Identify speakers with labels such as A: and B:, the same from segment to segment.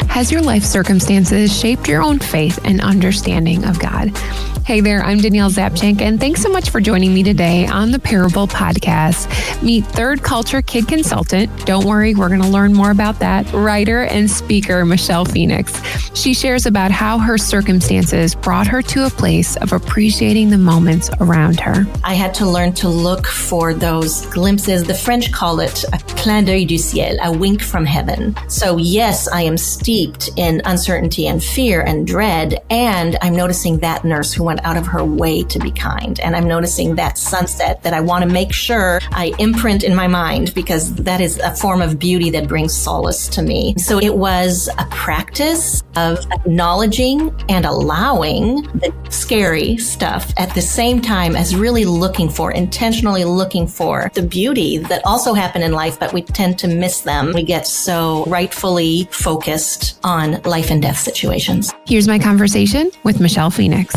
A: Has your life circumstances shaped your own faith and understanding of God? Hey there, I'm Danielle Zapchenk, and thanks so much for joining me today on the Parable Podcast. Meet third culture kid consultant. Don't worry, we're going to learn more about that. Writer and speaker Michèle Phoenix. She shares about how her circumstances brought her to a place of appreciating the moments around her.
B: I had to learn to look for those glimpses. The French call it a clin d'œil du ciel, a wink from heaven. So yes, I am steeped in uncertainty and fear and dread, and I'm noticing that nurse who went out of her way to be kind. And I'm noticing that sunset that I want to make sure I imprint in my mind, because that is a form of beauty that brings solace to me. So it was a practice of acknowledging and allowing the scary stuff at the same time as really intentionally looking for the beauty that also happen in life, but we tend to miss them. We get so rightfully focused on life and death situations.
A: Here's my conversation with Michèle Phoenix.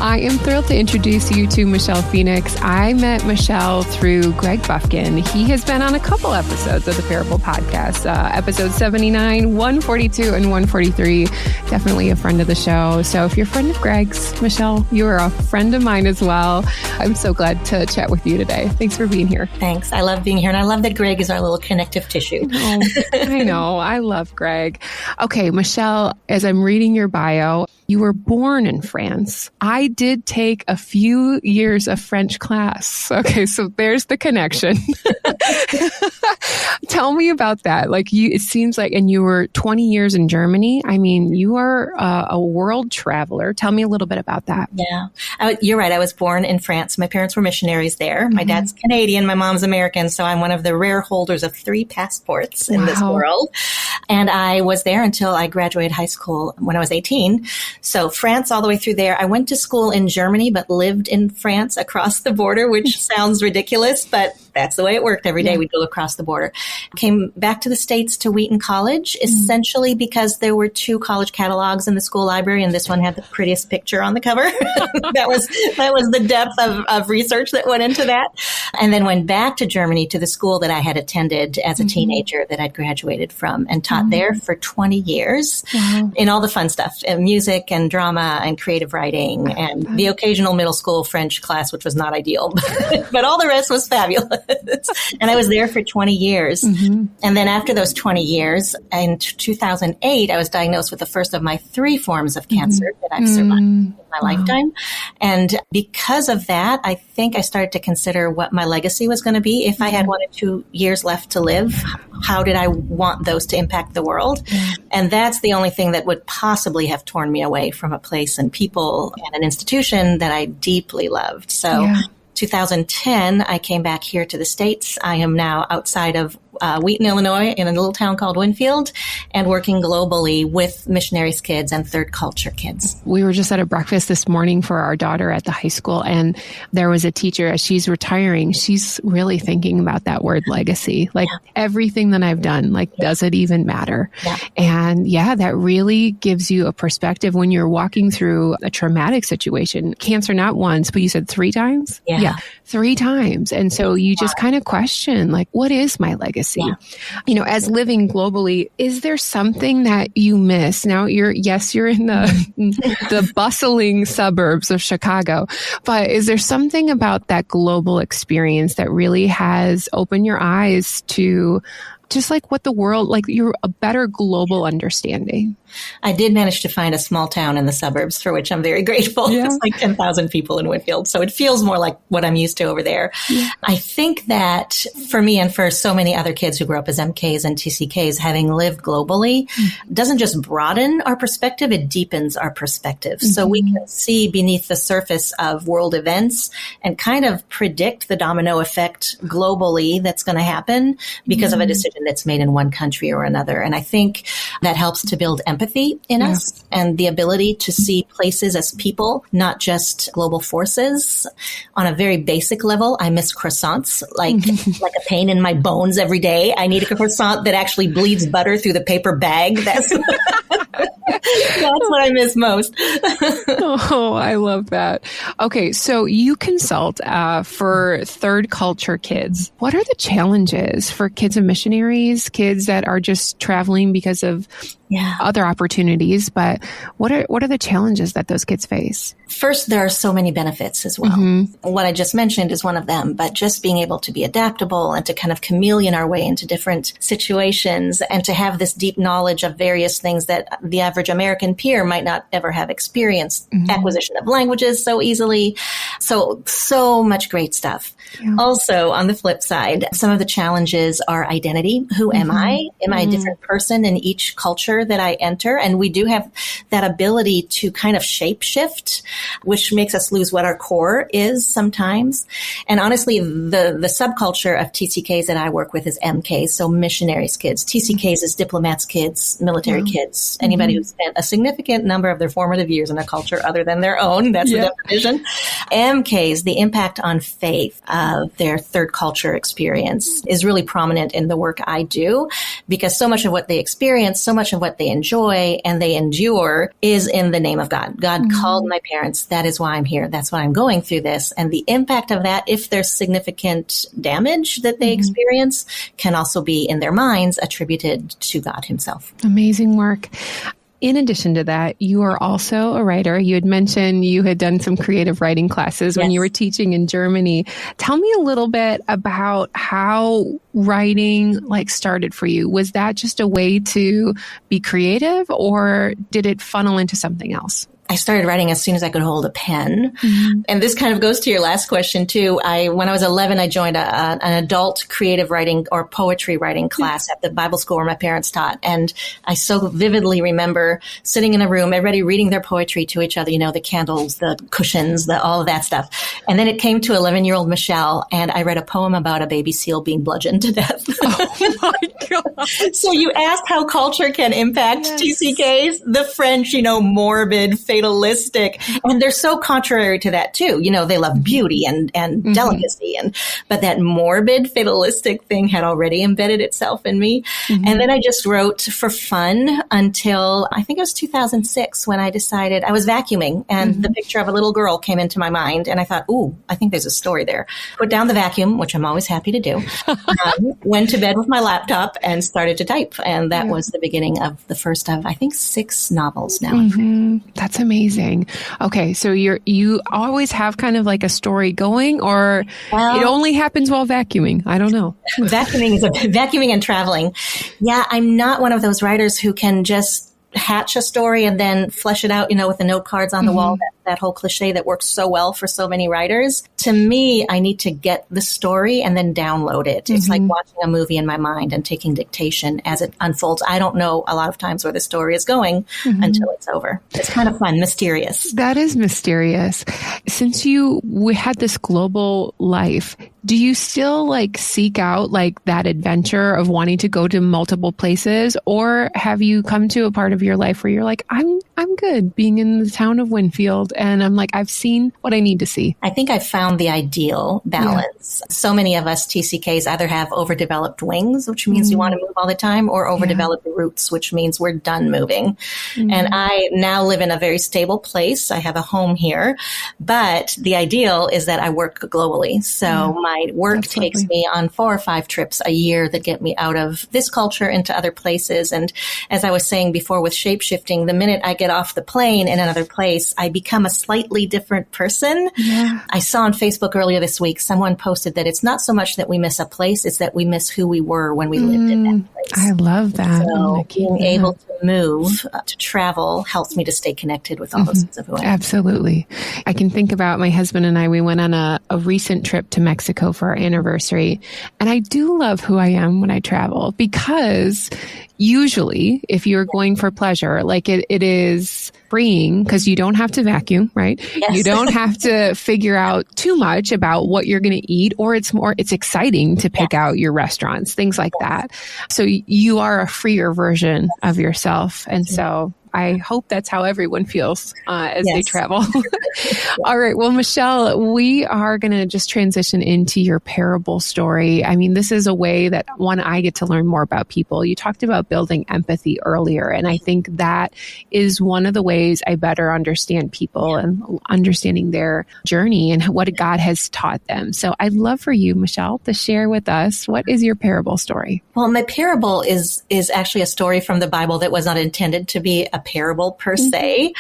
A: I am thrilled to introduce you to Michèle Phoenix. I met Michèle through Greg Buffkin. He has been on a couple episodes of the Parable Podcast, episode 79, 142, and 143. Definitely a friend of the show. So if you're a friend of Greg's, Michèle, you are a friend of mine as well. I'm so glad to chat with you today. Thanks for being here.
B: Thanks. I love being here. And I love that Greg is our little connective tissue.
A: Oh, I know. I love Greg. Okay, Michèle, as I'm reading your bio, you were born in France. I did take a few years of French class. Okay, so there's the connection. Tell me about that. It seems like, and you were 20 years in Germany. I mean, you are a world traveler. Tell me a little bit about that.
B: Yeah, you're right. I was born in France. My parents were missionaries there. My dad's Canadian, my mom's American. So I'm one of the rare holders of 3 passports in this world. And I was there until I graduated high school when I was 18. So France all the way through there. I went to school in Germany, but lived in France across the border, which sounds ridiculous, but that's the way it worked. Every day we'd go across the border. Came back to the States to Wheaton College, essentially because there were 2 college catalogs in the school library, and this one had the prettiest picture on the cover. That was the depth of research that went into that. And then went back to Germany to the school that I had attended as a teenager that I'd graduated from, and taught there for 20 years in all the fun stuff, music and drama and creative writing and the occasional middle school French class, which was not ideal, but all the rest was fabulous. And I was there for 20 years. And then after those 20 years, in 2008, I was diagnosed with the first of my 3 forms of cancer that I've survived in my lifetime. And because of that, I think I started to consider what my legacy was going to be. If I had 1 or 2 years left to live, how did I want those to impact the world? And that's the only thing that would possibly have torn me away from a place and people and an institution that I deeply loved. So 2010, I came back here to the States. I am now outside of Wheaton, Illinois, in a little town called Winfield, and working globally with missionaries' kids and third culture kids.
A: We were just at a breakfast this morning for our daughter at the high school, and there was a teacher, as she's retiring, she's really thinking about that word legacy. Everything that I've done, does it even matter? And that really gives you a perspective when you're walking through a traumatic situation. Cancer not once, but you said 3 times? Yeah, 3 times. And so you just kind of question, what is my legacy? As living globally, is there something that you miss? Now, you're in the bustling suburbs of Chicago, but is there something about that global experience that really has opened your eyes to just what the world, you're a better global understanding?
B: I did manage to find a small town in the suburbs for which I'm very grateful. Yeah. It's 10,000 people in Winfield. So it feels more like what I'm used to over there. Yeah. I think that for me and for so many other kids who grew up as MKs and TCKs, having lived globally doesn't just broaden our perspective, it deepens our perspective. So we can see beneath the surface of world events and kind of predict the domino effect globally that's going to happen because of a decision that's made in one country or another. And I think that helps to build empathy in us and the ability to see places as people, not just global forces. On a very basic level, I miss croissants like a pain in my bones every day. I need a croissant that actually bleeds butter through the paper bag. That's That's what I miss most.
A: Oh, I love that. Okay, so you consult for third culture kids. What are the challenges for kids of missionaries, kids that are just traveling because of other opportunities? But what are the challenges that those kids face?
B: First, there are so many benefits as well. Mm-hmm. What I just mentioned is one of them, but just being able to be adaptable and to kind of chameleon our way into different situations and to have this deep knowledge of various things that the average American peer might not ever have experienced. Mm-hmm. Acquisition of languages so easily. So much great stuff. Yeah. Also, on the flip side, some of the challenges are identity. Who am I? Am I a different person in each culture that I enter? And we do have that ability to kind of shapeshift, which makes us lose what our core is sometimes. And honestly, the subculture of TCKs that I work with is MKs, so missionaries kids. TCKs is diplomats kids, military kids, anybody who spent a significant number of their formative years in a culture other than their own. That's the definition. MKs, the impact on faith of their third culture experience is really prominent in the work I do, because so much of what they experience, so much of what they enjoy and they endure is in the name of God. God called my parents. That is why I'm here. That's why I'm going through this. And the impact of that, if there's significant damage that they experience, can also be in their minds attributed to God himself.
A: Amazing work. In addition to that, you are also a writer. You had mentioned you had done some creative writing classes when you were teaching in Germany. Tell me a little bit about how writing started for you. Was that just a way to be creative, or did it funnel into something else?
B: I started writing as soon as I could hold a pen. Mm-hmm. And this kind of goes to your last question too. When I was 11, I joined an adult creative writing or poetry writing class at the Bible school where my parents taught. And I so vividly remember sitting in a room, everybody reading their poetry to each other, the candles, the cushions, all of that stuff. And then it came to 11-year-old Michèle, and I read a poem about a baby seal being bludgeoned to death.
A: Oh my God.
B: So you asked how culture can impact TCKs. The French, morbid, fatalistic, and they're so contrary to that too. They love beauty and delicacy, but that morbid, fatalistic thing had already embedded itself in me. Mm-hmm. And then I just wrote for fun until I think it was 2006 when I decided I was vacuuming, and the picture of a little girl came into my mind, and I thought, ooh, I think there's a story there. Put down the vacuum, which I'm always happy to do. Went to bed with my laptop and started to type, and that was the beginning of the first of, I think, 6 novels now.
A: Mm-hmm. That's amazing. Okay, so you always have kind of like a story going, or it only happens while vacuuming? I don't know.
B: Vacuuming and traveling. Yeah, I'm not one of those writers who can just hatch a story and then flesh it out, with the note cards on the wall, that whole cliche that works so well for so many writers. To me, I need to get the story and then download it. It's like watching a movie in my mind and taking dictation as it unfolds. I don't know a lot of times where the story is going until it's over. It's kind of fun, mysterious.
A: That is mysterious. Since we had this global life, do you still seek out that adventure of wanting to go to multiple places, or have you come to a part of your life where you're like, I'm good being in the town of Winfield, and I've seen what I need to see?
B: I think I've found the ideal balance. Yeah. So many of us TCKs either have overdeveloped wings, which means we want to move all the time, or overdeveloped roots, which means we're done moving. And I now live in a very stable place. I have a home here, but the ideal is that I work globally. So my work takes me on 4 or 5 trips a year that get me out of this culture into other places. And as I was saying before with shapeshifting, the minute I get off the plane in another place, I become a slightly different person. Yeah. I saw on Facebook earlier this week, someone posted that it's not so much that we miss a place, it's that we miss who we were when we lived in that place.
A: I love that.
B: So being able to move, to travel, helps me to stay connected with all those things of who I am.
A: Absolutely. I can think about my husband and I, we went on a recent trip to Mexico for our anniversary. And I do love who I am when I travel, because usually if you're going for pleasure, it is freeing because you don't have to vacuum, right? Yes. You don't have to figure out too much about what you're going to eat, or it's exciting to pick out your restaurants, things like that. So you are a freer version of yourself. And so I hope that's how everyone feels as they travel. All right. Well, Michèle, we are going to just transition into your parable story. I mean, this is a way that, one, I get to learn more about people. You talked about building empathy earlier, and I think that is one of the ways I better understand people and understanding their journey and what God has taught them. So I'd love for you, Michèle, to share with us, what is your parable story?
B: Well, my parable is actually a story from the Bible that was not intended to be a parable per se.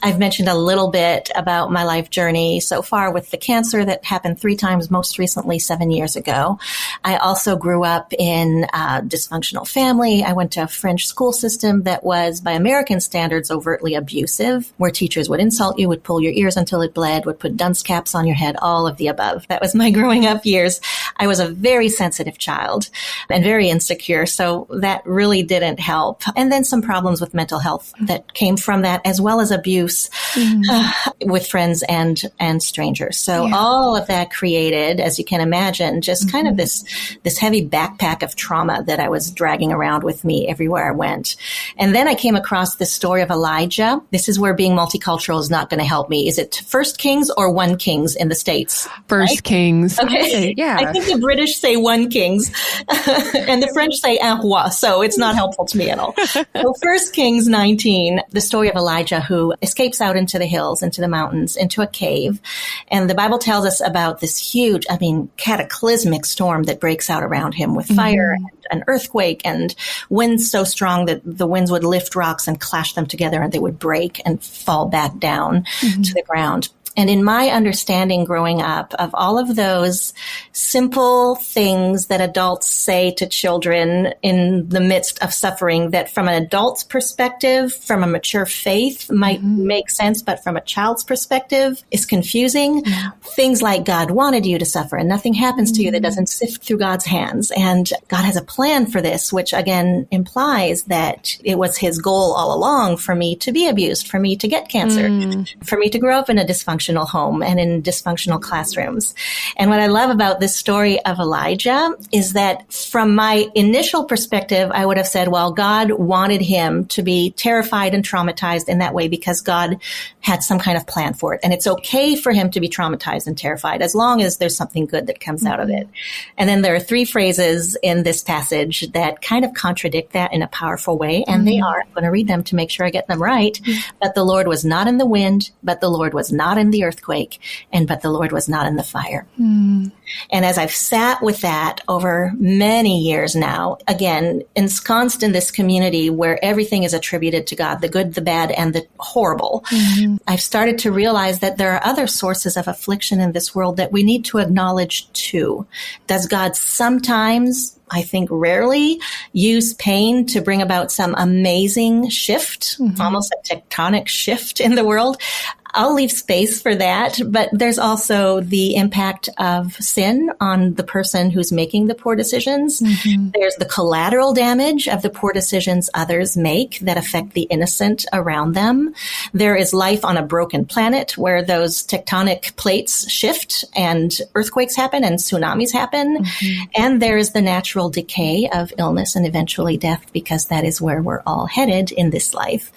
B: I've mentioned a little bit about my life journey so far with the cancer that happened 3 times, most recently 7 years ago. I also grew up in a dysfunctional family. I went to a French school system that was, by American standards, overtly abusive, where teachers would insult you, would pull your ears until it bled, would put dunce caps on your head, all of the above. That was my growing up years. I was a very sensitive child and very insecure, so that really didn't help. And then some problems with mental health that came from that, as well as abuse with friends and strangers. So all of that created, as you can imagine, just kind of this heavy backpack of trauma that I was dragging around with me everywhere I went. And then I came across this story of Elijah. This is where being multicultural is not going to help me. Is it First Kings or 1 Kings in the States?
A: First Kings.
B: Okay. Yeah. I think the British say 1 Kings and the French say un roi. So it's not helpful to me at all. So First Kings 19, the story of Elijah who escapes out into the hills, into the mountains, into a cave. And the Bible tells us about this huge, cataclysmic storm that breaks out around him with fire and an earthquake and winds so strong that the winds would lift rocks and clash them together and they would break and fall back down to the ground. And in my understanding growing up of all of those simple things that adults say to children in the midst of suffering that from an adult's perspective, from a mature faith might make sense, but from a child's perspective is confusing. Things like God wanted you to suffer and nothing happens to you that doesn't sift through God's hands. And God has a plan for this, which again implies that it was his goal all along for me to be abused, for me to get cancer, for me to grow up in a dysfunctional home and in dysfunctional classrooms. And what I love about this story of Elijah is that from my initial perspective, I would have said, well, God wanted him to be terrified and traumatized in that way because God had some kind of plan for it. And it's okay for him to be traumatized and terrified as long as there's something good that comes out of it. And then there are 3 phrases in this passage that kind of contradict that in a powerful way. And they are, I'm going to read them to make sure I get them right. But the Lord was not in the wind, but the Lord was not in the earthquake, and but the Lord was not in the fire. And as I've sat with that over many years now, again, ensconced in this community where everything is attributed to God, the good, the bad, and the horrible, I've started to realize that there are other sources of affliction in this world that we need to acknowledge too. Does God sometimes, I think rarely, use pain to bring about some amazing shift, almost a tectonic shift in the world? I'll leave space for that, but there's also the impact of sin on the person who's making the poor decisions. There's the collateral damage of the poor decisions others make that affect the innocent around them. There is life on a broken planet where those tectonic plates shift and earthquakes happen and tsunamis happen. And there is the natural decay of illness and eventually death, because that is where we're all headed in this life.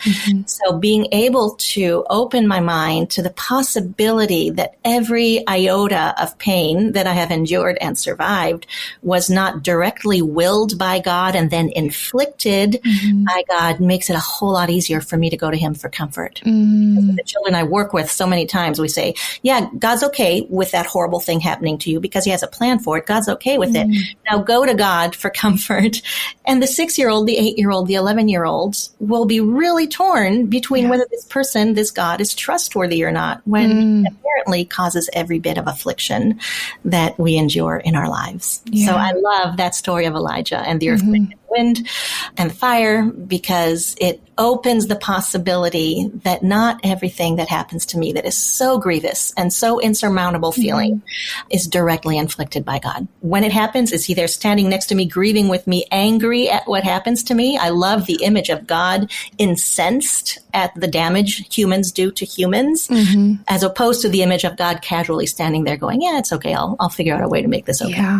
B: So being able to open my mind to the possibility that every iota of pain that I have endured and survived was not directly willed by God and then inflicted by God makes it a whole lot easier for me to go to him for comfort. Because with the children I work with, so many times we say, yeah, God's okay with that horrible thing happening to you because he has a plan for it. God's okay with it. Now go to God for comfort. And the 6-year-old, the 8-year-old, the 11-year-old will be really torn between whether this person, this God, is trustworthy or not, when it apparently causes every bit of affliction that we endure in our lives. So I love that story of Elijah and the earthquake and the wind and the fire, because it opens the possibility that not everything that happens to me that is so grievous and so insurmountable feeling is directly inflicted by God. When it happens, is he there standing next to me, grieving with me, angry at what happens to me? I love the image of God incensed at the damage humans do to humans, as opposed to the image of God casually standing there going, yeah, it's okay. I'll figure out a way to make this okay.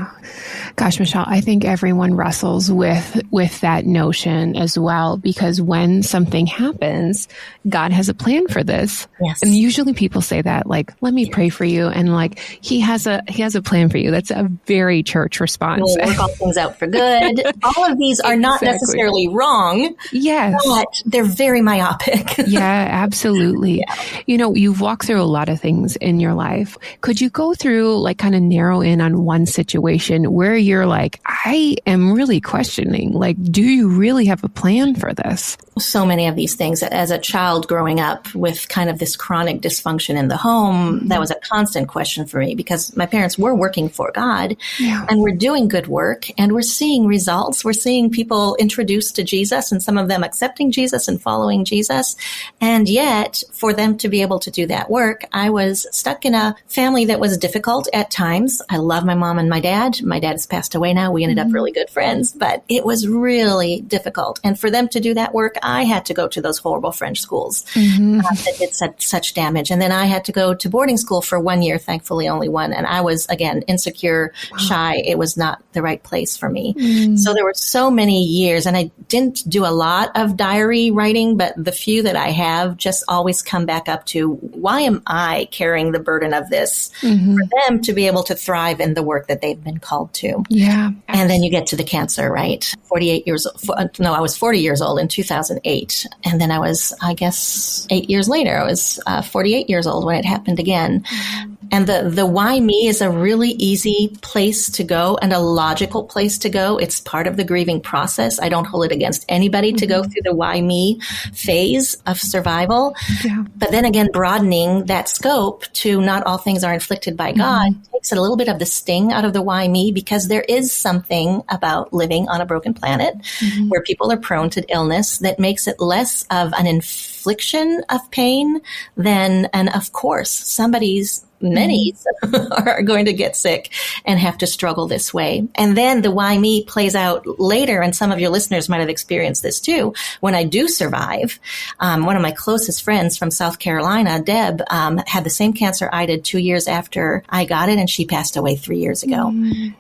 A: Gosh, Michèle, I think everyone wrestles with that notion as well, because when something happens, God has a plan for this.
B: Yes.
A: And usually people say that, like, let me pray for you. And like, he has a plan for you. That's a very church response.
B: We'll work all things out for good. All of these are not necessarily wrong.
A: Yes.
B: But they're very myopic.
A: Yeah, absolutely. Yeah. You know, you've walked through a lot of things in your life. Could you go through, like, kind of narrow in on one situation where you're like, I am really questioning, like, do you really have a plan for this?
B: So many of these things. As a child growing up with kind of this chronic dysfunction in the home, that was a constant question for me, because my parents were working for God and we're doing good work and we're seeing results. We're seeing people introduced to Jesus and some of them accepting Jesus and following Jesus. And yet, for them to be able to do that work, I was stuck in a family that was difficult at times. I love my mom and my dad. My dad has passed away now. We ended up really good friends, but it was really difficult. And for them to do that work, I had to go to those horrible French schools that did such damage. And then I had to go to boarding school for 1 year, thankfully only one. And I was, again, insecure, shy. It was not the right place for me. So there were so many years, and I didn't do a lot of diary writing, but the few that I have just always come back up to, why am I carrying the burden of this for them to be able to thrive in the work that they've been called to?
A: Yeah.
B: And then you get to the cancer, right? 48 years old. No, I was 40 years old in 2008. And then I was, I guess, 8 years later, I was 48 years old when it happened again. And the why me is a really easy place to go and a logical place to go. It's part of the grieving process. I don't hold it against anybody to go through the why me phase of survival. Yeah. But then again, broadening that scope to not all things are inflicted by God takes a little bit of the sting out of the why me, because there is something about living on a broken planet where people are prone to illness that makes it less of an infliction of pain than, and of course, many are going to get sick and have to struggle this way. And then the why me plays out later, and some of your listeners might have experienced this too. When I do survive, one of my closest friends from South Carolina, Deb, had the same cancer I did 2 years after I got it, and she passed away 3 years ago.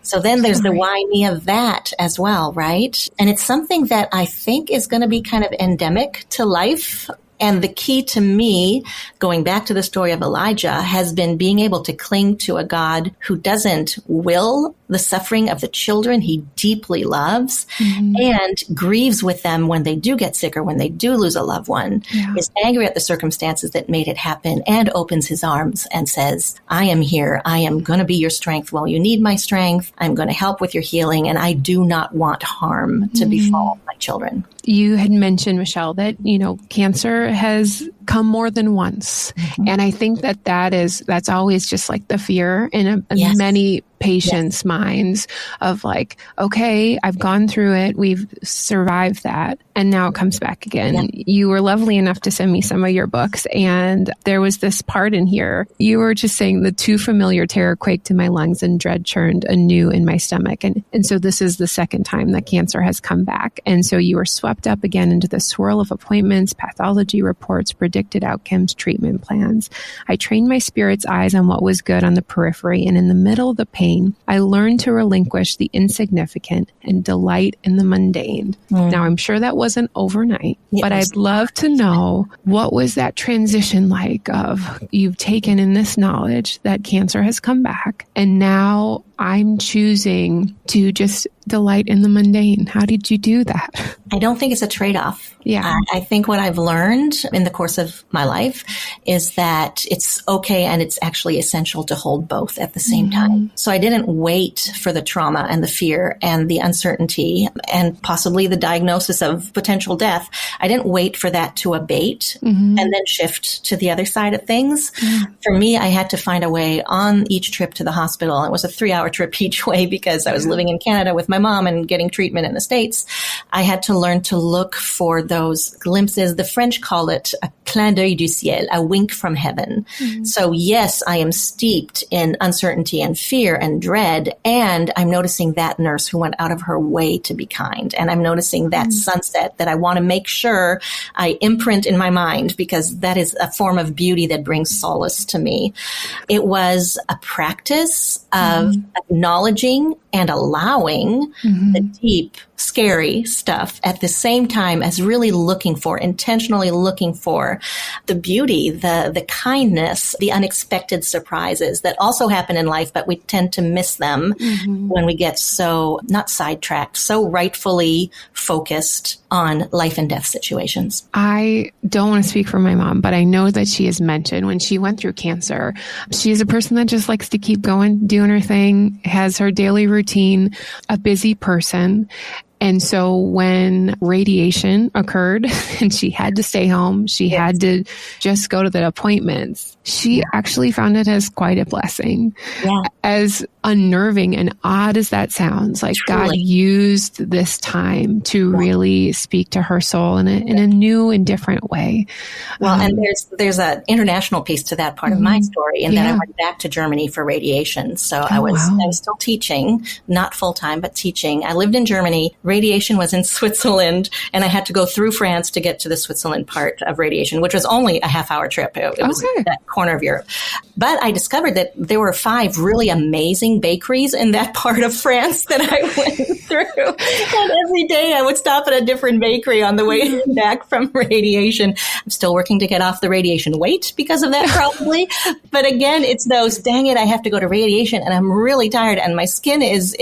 B: So then there's the why me of that as well, right? And it's something that I think is going to be kind of endemic to life. And the key to me, going back to the story of Elijah, has been being able to cling to a God who doesn't will the suffering of the children he deeply loves and grieves with them when they do get sick or when they do lose a loved one, is angry at the circumstances that made it happen, and opens his arms and says, I am here. I am going to be your strength while you need my strength. I'm going to help with your healing, and I do not want harm to befall my children.
A: You had mentioned, Michèle, that, you know, cancer has come more than once. And I think that's always just like the fear in many patients' minds of like, okay, I've gone through it. We've survived that. And now it comes back again. You were lovely enough to send me some of your books. And there was this part in here. You were just saying, the too familiar terror quaked in my lungs and dread churned anew in my stomach. And so this is the second time that cancer has come back. And so you were swept up again into the swirl of appointments, pathology reports, predicted outcomes, treatment plans. I trained my spirit's eyes on what was good on the periphery, and in the middle of the pain, I learned to relinquish the insignificant and delight in the mundane. Now, I'm sure that wasn't overnight, but I'd love to know, what was that transition like of you've taken in this knowledge that cancer has come back, and now I'm choosing to just delight in the mundane. How did you do that?
B: I don't think it's a trade-off.
A: Yeah.
B: I think what I've learned in the course of my life is that it's okay and it's actually essential to hold both at the same time. So I didn't wait for the trauma and the fear and the uncertainty and possibly the diagnosis of potential death. I didn't wait for that to abate and then shift to the other side of things. For me, I had to find a way on each trip to the hospital. It was a 3-hour trip each way because I was living in Canada with my mom and getting treatment in the States. I had to learn to look for those glimpses. The French call it a clin d'œil du ciel, a wink from heaven. So yes, I am steeped in uncertainty and fear and dread. And I'm noticing that nurse who went out of her way to be kind. And I'm noticing that sunset that I want to make sure I imprint in my mind, because that is a form of beauty that brings solace to me. It was a practice of acknowledging and allowing the deep, scary stuff at the same time as really intentionally looking for the beauty, the kindness, the unexpected surprises that also happen in life, but we tend to miss them when we get so, not sidetracked, so rightfully focused on life and death situations.
A: I don't want to speak for my mom, but I know that she has mentioned when she went through cancer, she's a person that just likes to keep going, doing her thing, has her daily routine, a busy person. And so when radiation occurred and she had to stay home, she had to just go to the appointments, she actually found it as quite a blessing. As unnerving and odd as that sounds, like God used this time to really speak to her soul in a new and different way.
B: Well, and there's an international piece to that part of my story, and then I went back to Germany for radiation. So I was still teaching, not full time, but teaching. I lived in Germany. Radiation was in Switzerland, and I had to go through France to get to the Switzerland part of radiation, which was only a half-hour trip. It was that corner of Europe. But I discovered that there were 5 really amazing bakeries in that part of France that I went through. And every day I would stop at a different bakery on the way back from radiation. I'm still working to get off the radiation weight because of that, probably. But again, it's those, dang it, I have to go to radiation and I'm really tired and my skin is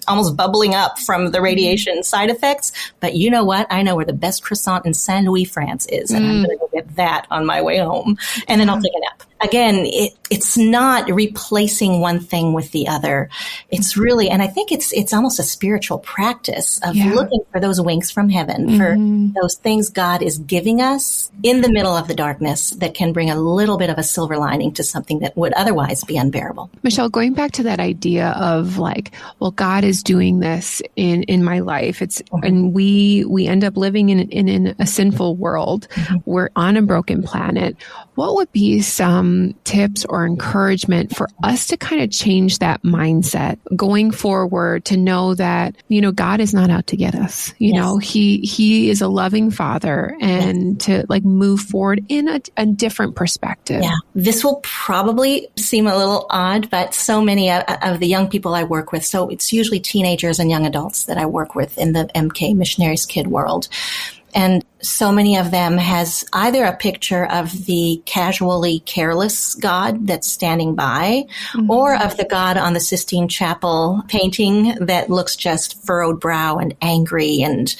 B: almost bubbling up from the radiation side effects. But you know what? I know where the best croissant in Saint Louis, France is. And I'm going to go get that on my way home. And then I'll take a nap. Again, it's not replacing one thing with the other. It's really, and I think it's almost a spiritual practice of looking for those winks from heaven, for those things God is giving us in the middle of the darkness that can bring a little bit of a silver lining to something that would otherwise be unbearable.
A: Michèle, going back to that idea of like, well, God is doing this in my life. It's, and we end up living in a sinful world. We're on a broken planet. What would be some tips or encouragement for us to kind of change that mindset going forward, to know that, God is not out to get us. You know, he is a loving Father, and to like move forward in a different perspective. Yeah.
B: This will probably seem a little odd, but so many of the young people I work with, so it's usually teenagers and young adults that I work with in the MK Missionaries Kid world. And so many of them has either a picture of the casually careless God that's standing by, or of the God on the Sistine Chapel painting that looks just furrowed brow and angry, and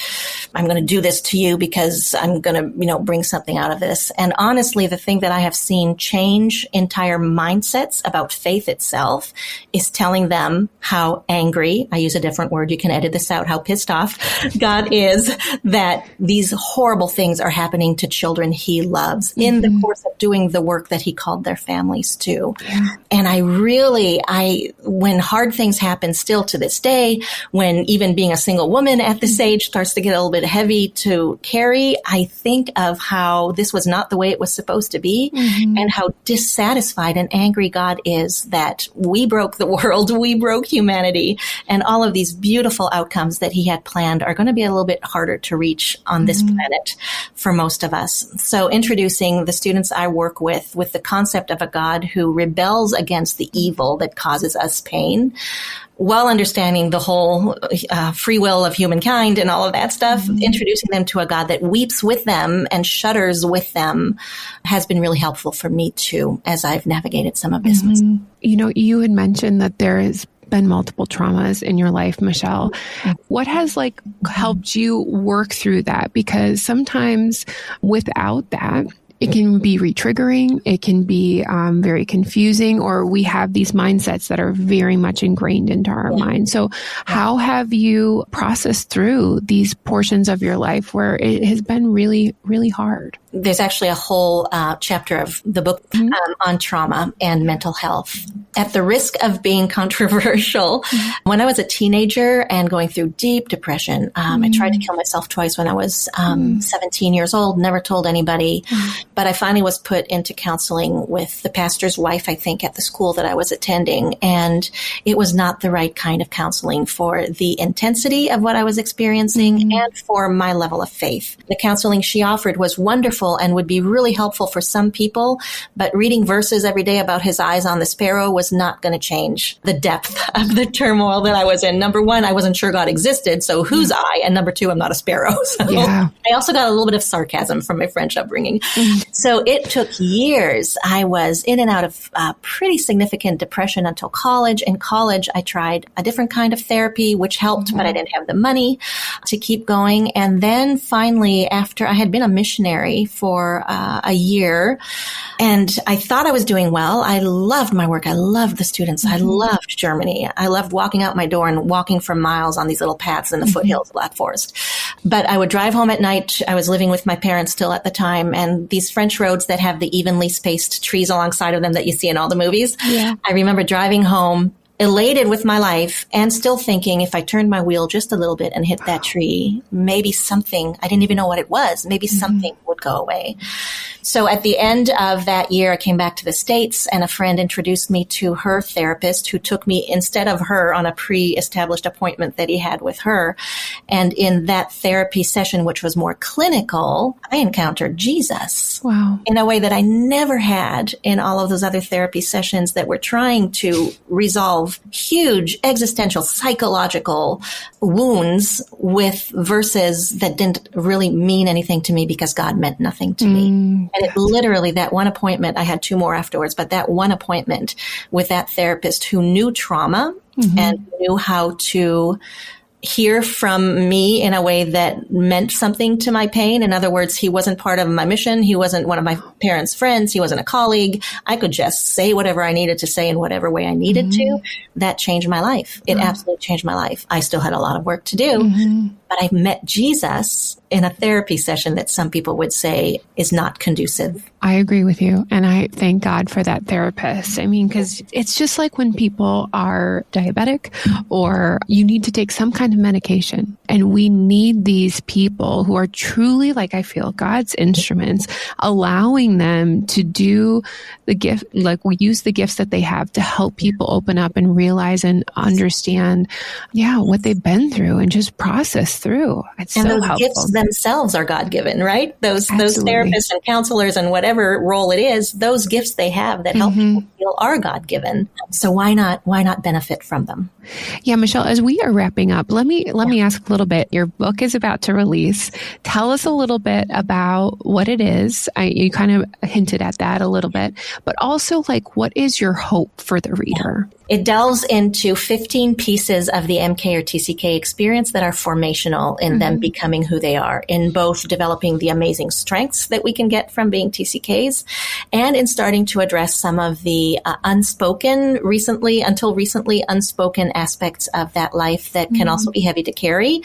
B: I'm going to do this to you because I'm going to, bring something out of this. And honestly, the thing that I have seen change entire mindsets about faith itself is telling them how angry, I use a different word, you can edit this out, how pissed off God is that these horrible things are happening to children he loves in the course of doing the work that he called their families to. And when hard things happen still to this day, when even being a single woman at this age starts to get a little bit heavy to carry, I think of how this was not the way it was supposed to be, and how dissatisfied and angry God is that we broke the world, we broke humanity, and all of these beautiful outcomes that he had planned are going to be a little bit harder to reach on this planet for most of us. So introducing the students I work with the concept of a God who rebels against the evil that causes us pain, while understanding the whole free will of humankind and all of that stuff, introducing them to a God that weeps with them and shudders with them has been really helpful for me too, as I've navigated some of this.
A: You had mentioned that there has been multiple traumas in your life, Michèle. What has helped you work through that? Because sometimes without that, it can be re-triggering. It can be very confusing, or we have these mindsets that are very much ingrained into our mind. So how have you processed through these portions of your life where it has been really, really hard?
B: There's actually a whole chapter of the book on trauma and mental health. At the risk of being controversial, when I was a teenager and going through deep depression, I tried to kill myself twice when I was 17 years old, never told anybody. But I finally was put into counseling with the pastor's wife, I think, at the school that I was attending. And it was not the right kind of counseling for the intensity of what I was experiencing and for my level of faith. The counseling she offered was wonderful and would be really helpful for some people, but reading verses every day about his eyes on the sparrow was not going to change the depth of the turmoil that I was in. Number one, I wasn't sure God existed, so whose eye? And number two, I'm not a sparrow. So I also got a little bit of sarcasm from my French upbringing. So it took years. I was in and out of pretty significant depression until college. In college, I tried a different kind of therapy, which helped, but I didn't have the money to keep going. And then finally, after I had been a missionary for a year, and I thought I was doing well. I loved my work. I loved the students. I loved Germany. I loved walking out my door and walking for miles on these little paths in the foothills of Black Forest. But I would drive home at night. I was living with my parents still at the time, and these French roads that have the evenly spaced trees alongside of them that you see in all the movies. I remember driving home elated with my life and still thinking if I turned my wheel just a little bit and hit that tree, maybe something, I didn't even know what it was, maybe something would go away. So at the end of that year, I came back to the States, and a friend introduced me to her therapist, who took me instead of her on a pre-established appointment that he had with her. And in that therapy session, which was more clinical, I encountered Jesus in a way that I never had in all of those other therapy sessions that were trying to resolve huge existential psychological wounds with verses that didn't really mean anything to me because God meant nothing to me. And it literally, that one appointment, I had two more afterwards, but that one appointment with that therapist who knew trauma and knew how to hear from me in a way that meant something to my pain. In other words, he wasn't part of my mission. He wasn't one of my parents' friends. He wasn't a colleague. I could just say whatever I needed to say in whatever way I needed to. That changed my life. It absolutely changed my life. I still had a lot of work to do, but I met Jesus in a therapy session that some people would say is not conducive.
A: I agree with you. And I thank God for that therapist. I mean, because it's just like when people are diabetic or you need to take some kind of medication. And we need these people who are truly, like I feel, God's instruments, allowing them to do the gift, like we use the gifts that they have to help people open up and realize and understand, what they've been through and just process through. It's
B: and
A: so
B: those
A: helpful.
B: Gifts themselves are God-given, right? Those therapists and counselors and whatever role it is, those gifts they have that help people feel are God-given. So why not benefit from them?
A: Yeah, Michèle, as we are wrapping up, let me ask a little bit. Your book is about to release. Tell us a little bit about what it is. You kind of hinted at that a little bit, but also what is your hope for the reader?
B: It delves into 15 pieces of the MK or TCK experience that are formational in them becoming who they are, in both developing the amazing strengths that we can get from being TCKs and in starting to address some of the until recently unspoken aspects of that life that can also be heavy to carry.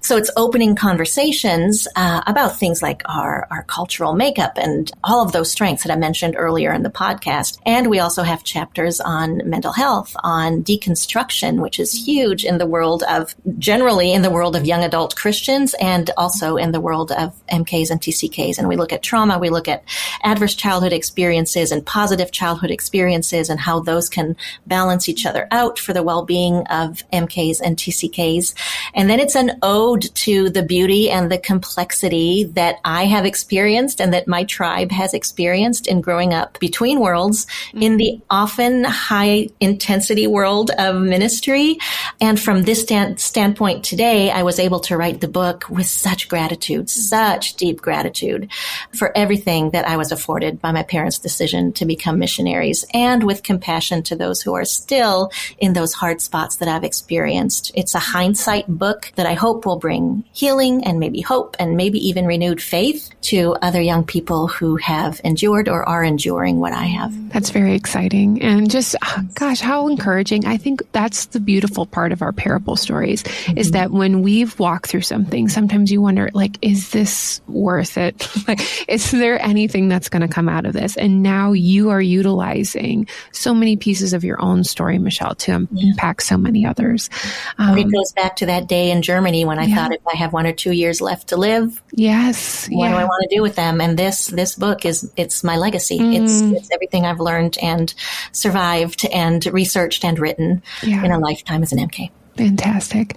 B: So it's opening conversations about things like our cultural makeup and all of those strengths that I mentioned earlier in the podcast. And we also have chapters on mental health, on deconstruction, which is huge in the world of, generally in the world of young adult Christians and also in the world of MKs and TCKs. And we look at trauma, we look at adverse childhood experiences and positive childhood experiences and how those can balance each other out for the well-being of MKs and TCKs. And then it's an ode to the beauty and the complexity that I have experienced and that my tribe has experienced in growing up between worlds in the often high intensity world of ministry. And from this standpoint today, I was able to write the book with such gratitude, such deep gratitude for everything that I was afforded by my parents' decision to become missionaries, and with compassion to those who are still in those hard spots that I've experienced. It's a hindsight book that I hope will bring healing and maybe hope and maybe even renewed faith to other young people who have endured or are enduring what I have.
A: That's very exciting. And just, gosh, how encouraging. I think that's the beautiful part of our parable stories is that when we've walked through something, sometimes you wonder, like, is this worth it? Like, is there anything that's going to come out of this? And now you are utilizing so many pieces of your own story, Michèle, to impact so many others.
B: It goes back to that day in Germany when I thought if I have 1 or 2 years left to live, what do I want to do with them? And this book it's my legacy. It's everything I've learned and survived and researched and written in a lifetime as an MK.
A: Fantastic.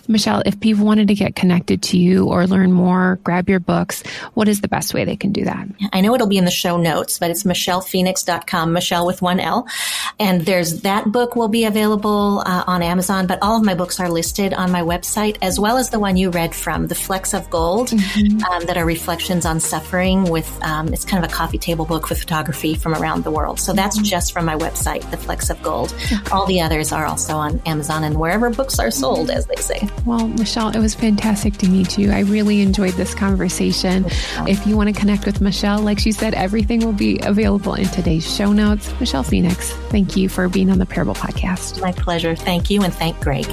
A: Michèle, if people wanted to get connected to you or learn more, grab your books, what is the best way they can do that?
B: I know it'll be in the show notes, but it's MichellePhoenix.com, Michèle with 1 L. And that book will be available on Amazon, but all of my books are listed on my website, as well as the one you read from, The Flecks of Gold, that are reflections on suffering with, it's kind of a coffee table book with photography from around the world. So that's just from my website, The Flecks of Gold. Okay. All the others are also on Amazon and wherever books are sold, as they say.
A: Well, Michèle, it was fantastic to meet you. I really enjoyed this conversation. If you want to connect with Michèle, like she said, everything will be available in today's show notes. Michèle Phoenix, thank you for being on the Parable Podcast.
B: My pleasure. Thank you, and thank Greg.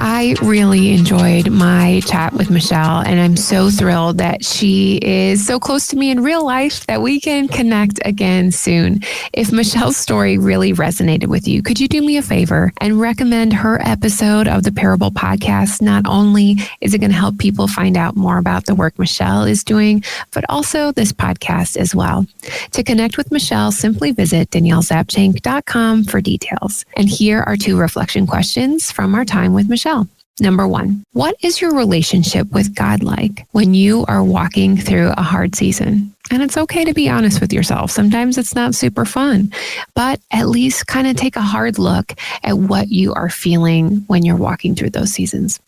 A: I really enjoyed my chat with Michèle, and I'm so thrilled that she is so close to me in real life that we can connect again soon. If Michèle's story really resonated with you, could you do me a favor and recommend her episode of the Parable Podcast? Not only is it going to help people find out more about the work Michèle is doing, but also this podcast as well. To connect with Michèle, simply visit DanielleZapchenk.com for details. And here are 2 reflection questions from our time with Michèle. Number 1, what is your relationship with God like when you are walking through a hard season? And it's okay to be honest with yourself. Sometimes it's not super fun, but at least kind of take a hard look at what you are feeling when you're walking through those seasons.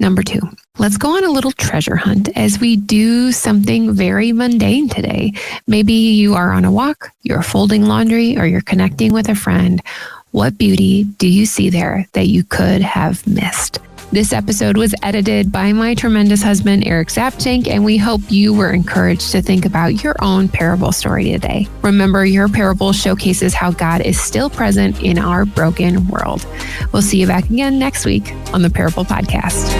A: Number 2, let's go on a little treasure hunt as we do something very mundane today. Maybe you are on a walk, you're folding laundry, or you're connecting with a friend. What beauty do you see there that you could have missed? This episode was edited by my tremendous husband, Eric Zapchenk, and we hope you were encouraged to think about your own parable story today. Remember, your parable showcases how God is still present in our broken world. We'll see you back again next week on the Parable Podcast.